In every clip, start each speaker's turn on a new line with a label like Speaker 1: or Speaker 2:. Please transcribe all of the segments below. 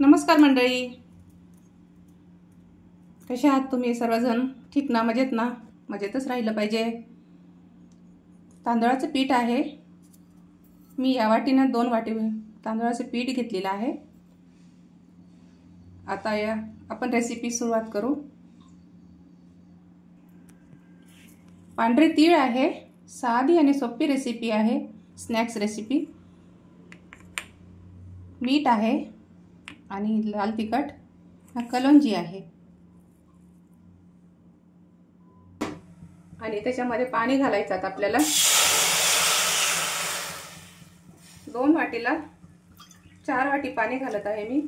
Speaker 1: नमस्कार मंडळी, कसे आहात तुम्ही सर्वजण? ठीक ना? मजेत ना? मजेतच राहिलं पाहिजे. तांदळाचं पीठ आहे. मी या वाटीने 2 वाटी तांदळाचं पीठ घेतलेलं आहे. आता आपण रेसिपी सुरुवात करू. पांढरे तीळ आहे. साधी आणि सोपी रेसिपी आहे, स्नॅक्स रेसिपी. मीठ आहे आणि लाल तिखट, हा कलोंजी आहे. आणि त्याच्यामध्ये पाणी घालायचं आहे आपल्याला. 2 वाटीला 4 वाटी पाणी घालत आहे मी.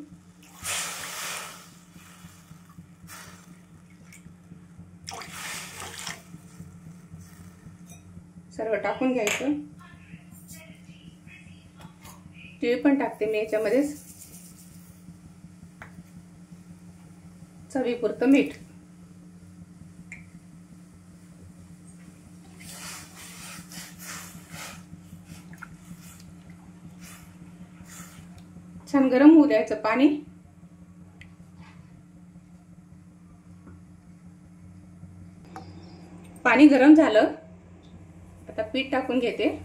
Speaker 1: सर्व टाकून घ्यायचं. तीळ पण टाकते मी याच्यामध्ये. चवीपुरतं मीठ. छान गरम होऊ द्यायचं पाणी. पाणी गरम झालं, आता पीठ टाकून घेते.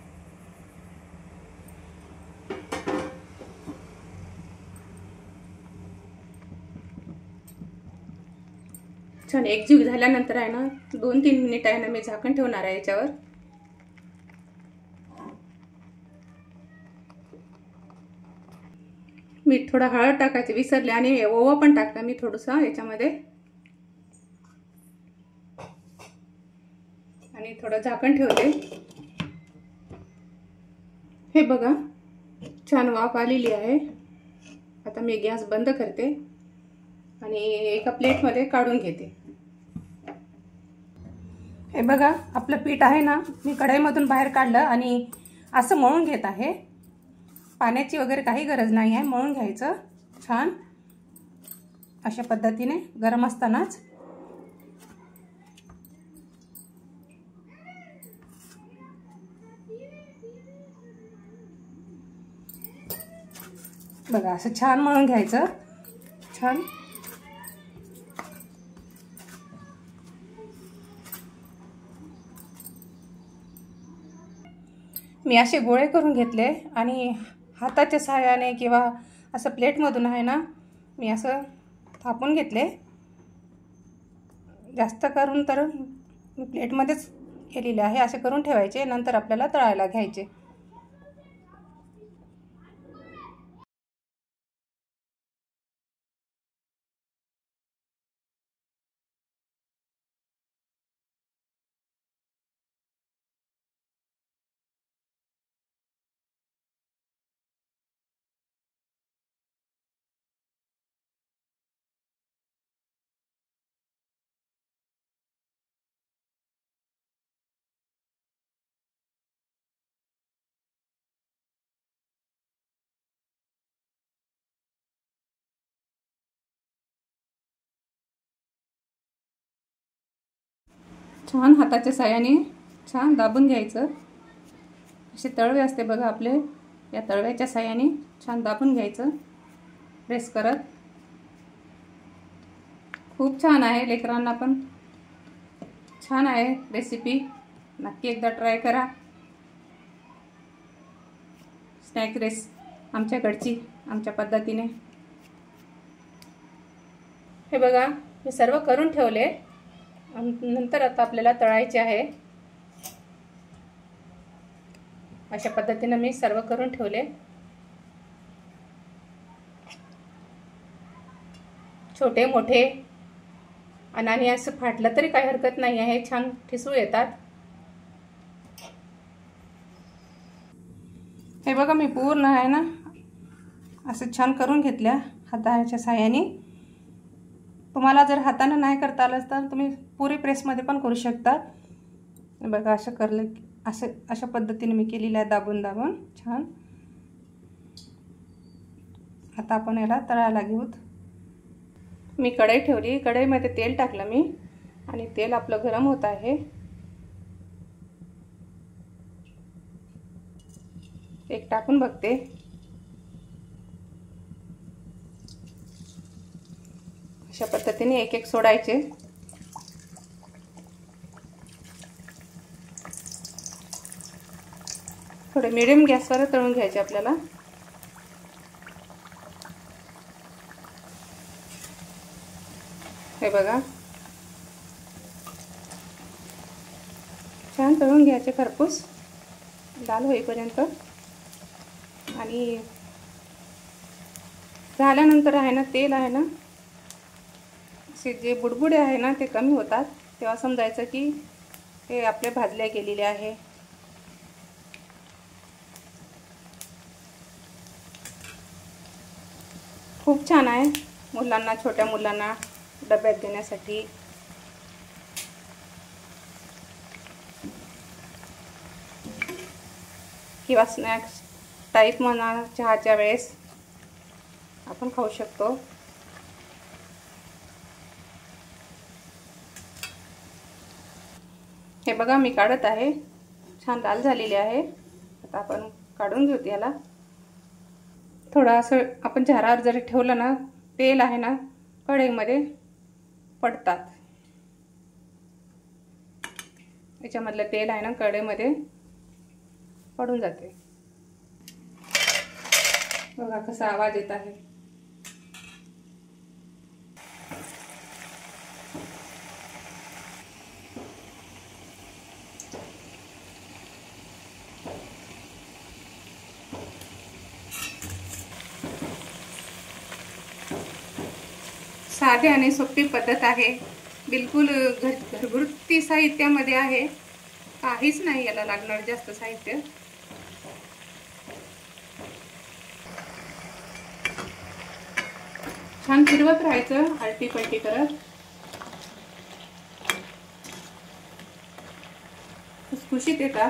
Speaker 1: छान एकजीव झाल्यानंतर आहे ना 2-3 मिनिट आहे ना मी झाकण ठेवणार आहे याच्यावर. मी थोडा हळद टाकायचे विसरले आणि ओवा पण टाकला मी थोडंसं याच्यामध्ये. आणि थोडं झाकण ठेवते. हे बघा, छान वाफ आलेली आहे. आता मी गॅस बंद करते आणि एका प्लेटमध्ये काढून घेते. हे बघा, आपलं पीठ आहे ना, मी कढईमधून बाहेर काढलं आणि असं मळून घेत आहे. पाण्याची वगैरे काही गरज नाही आहे, मळून घ्यायचं छान अशा पद्धतीने गरम असतानाच. बघा, असं छान मळून घ्यायचं. छान मी असे गोळे करून घेतले आणि हाताच्या सहाय्याने किंवा असं प्लेटमधून आहे ना मी असं थापून घेतले. जास्त करून तर मी प्लेटमध्येच केलेले आहे. असे करून ठेवायचे, नंतर आपल्याला तळायला घ्यायचे. छान हाताच्या साहाय्याने छान दाबून घ्यायचं. असे तळवे असते बघा आपले, या तळव्याच्या साहाय्याने छान दाबून घ्यायचं प्रेस करत. खूप छान आहे, लेकरांना पण छान आहे रेसिपी. नक्की एकदा ट्राय करा. स्नॅक आमच्याकडची, आमच्या पद्धतीने. हे बघा, मी सर्व करून ठेवले. नंतर आता आपल्याला तळायचे आहे. अशा पद्धतीने मी सर्व करून ठेवले. छोटे मोठे आणि असं फाटलं तरी काही हरकत नाही आहे, छान ठिसूळ येतात. हे बघा, मी पूर्ण आहे ना असं छान करून घेतल्या हाताच्या साहाय्याने. तुम्हाला जर हाताने नाही करता आलं तर तुम्ही पुरी प्रेसमध्ये पण करू शकता. बघा, असं करलं अशा पद्धतीने मी केलेलं आहे, दाबून दाबून छान. आता आपण याला तळायला घेऊत. मी कढई ठेवली, कढईमध्ये तेल टाकलं मी आणि तेल आपलं गरम होत आहे. एक टाकून बघते. अशा पद्धतीने एक एक सोडायचे. थोडे मीडियम गॅसवर तळून घ्यायचे आपल्याला. हे बघा, छान तळून घ्यायचे खरपूस लाल होईपर्यंत. आणि झाल्यानंतर आहे ना, तेल आहे ना, असे जे बुडबुडे आहे ना ते कमी होतात. तेव्हा समजायचं की हे आपले भाजले गेलेले आहे. खूप छान आहे मुलांना, छोट्या मुलांना डब्यात देण्यासाठी. किंवा स्नॅक्स टाईप म्हणा, चहाच्या वेळेस आपण खाऊ शकतो. हे बघा, मी काढत आहे. छान लाल झालेली आहे. आता आपण काढून घेऊ याला. थोडं असं आपण झारावर जरी ठेवलं ना, तेल आहे ना कढईमध्ये पडतात. याच्यामधलं तेल आहे ना कढईमध्ये पडून जाते. बघा कसा आवाज येत आहे. साधे आणि सोपी पद्धत आहे. बिलकुल घरगुती साहित्यामध्ये आहे. काहीच नाही याला लागणार जास्त साहित्य. छान फिरवत राहायचं आलटी पलटी करत. खुसखुशीत येतात.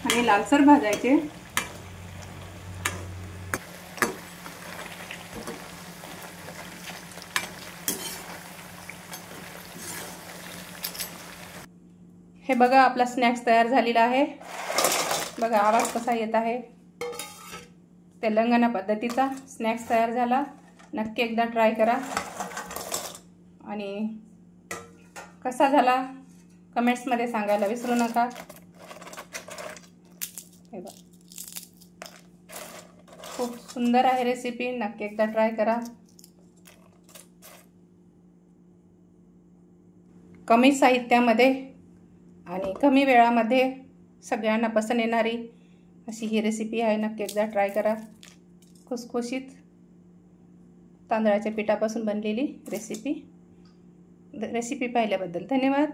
Speaker 1: आणि लालसर भाजायचे. हे बघा, आपला स्नॅक्स तयार झालेला आहे. बघा आवाज कसा येत आहे. तेलंगणा पद्धतीचा स्नॅक्स तयार झाला. नक्की एकदा ट्राय करा. आणि कसा झाला कमेंट्समध्ये सांगायला विसरू नका. हे बघा, खूप सुंदर आहे रेसिपी. नक्की एकदा ट्राय करा. कमी साहित्यामध्ये आणि कमी वेळामध्ये सगळ्यांना पसंत येणारी अशी ही रेसिपी आहे. नक्की एकदा ट्राय करा. खुसखुशीत तांदळाच्या पिठापासून बनलेली रेसिपी पाहिल्याबद्दल धन्यवाद.